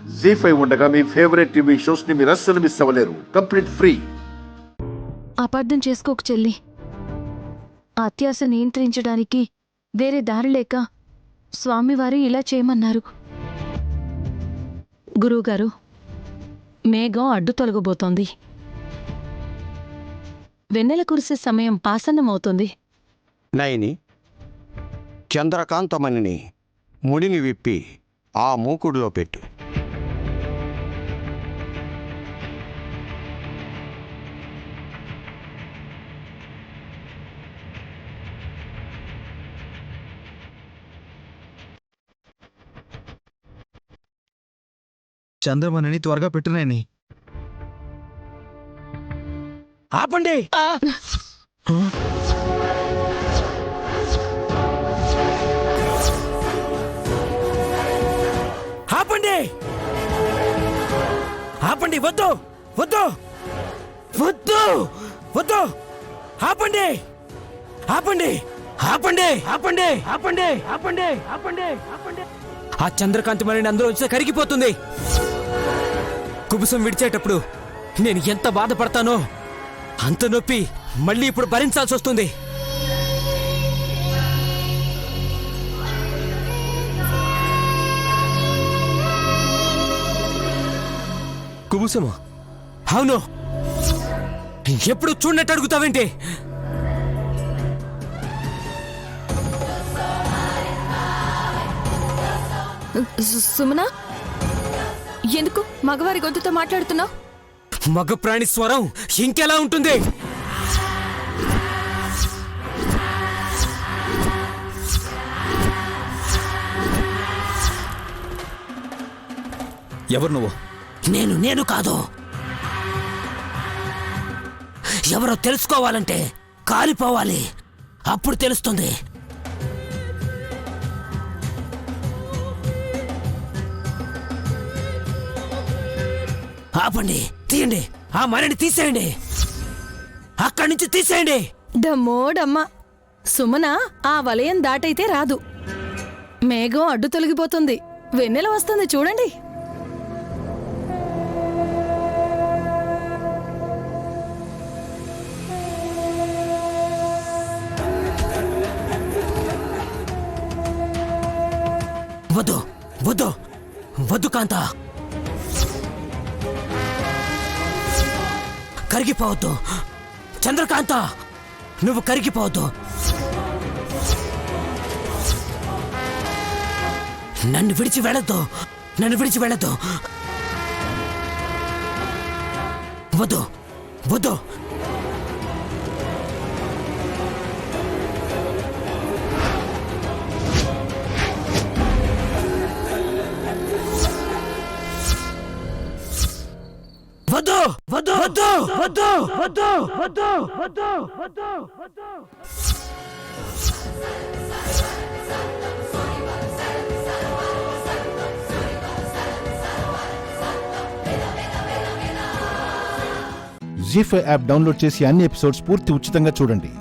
జీ5 ఉండగా మీ favourite TV shows ని మీరు అస్సలు మిస్ అవ్వలేరు. Complete free. అపార్థం చేసుకోకు చెల్లి. అత్యాశ నియంత్రించడానికి వేరే దారి లేక స్వామివారు ఇలా చేయమన్నారు. గురువుగారు, మేఘం అడ్డు తొలగబోతోంది. వెన్నెల కురిసే సమయం ఆసన్నమవుతుంది. నయని, చంద్రకాంతమణిని ముడిని విప్పి ఆ మూకుడులో పెట్టు. చంద్రమణిని త్వరగా పెట్టునాయని. ఆపండి. ఆపండి, ఆపండి, వద్దు వద్దు వద్దు వద్దు, ఆపండి ఆపండి ఆపండి ఆపండి ఆపండి ఆపండి ఆపండి ఆపండి. ఆ చంద్రకాంతి మణిని అందులో వచ్చి కరిగిపోతుంది. కుబుసం విడిచేటప్పుడు నేను ఎంత బాధపడతానో అంత నొప్పి మళ్ళీ ఇప్పుడు భరించాల్సి వస్తుంది. కుబుసమా? అవును. ఎప్పుడు చూడనట్టు అడుగుతావేంటి? సుమన, ఎందుకు మగవారి గొంతుతో మాట్లాడుతున్నావు? మగ ప్రాణి స్వరం ఇంకెలా ఉంటుంది? ఎవరు నువ్వు? నేను కాదు. ఎవరో తెలుసుకోవాలంటే కాలిపోవాలి, అప్పుడు తెలుస్తుంది. ఆపండి, తీయండి, ఆ మణిని తీసేయండి, అక్కడి నుంచి తీసేయండి. డమ్మోడమ్మ, సుమన ఆ వలయం దాటైతే రాదు. మేఘం అడ్డు తొలగిపోతుంది. వెన్నెల వస్తుంది చూడండి. వద్దు వద్దు వద్దు కాంత, కరిగిపోవద్దు. చంద్రకాంత, నువ్వు కరిగిపోవద్దు. నన్ను విడిచి వెళ్ళొద్దు, నన్ను విడిచి వెళ్ళొద్దు. వద్దు వద్దు. వద్దు వద్దు వద్దు వద్దు వద్దు వద్దు వద్దు వద్దు వద్దు. జీ5 యాప్ డౌన్లోడ్ చేసి అన్ని ఎపిసోడ్స్ పూర్తి ఉచితంగా చూడండి.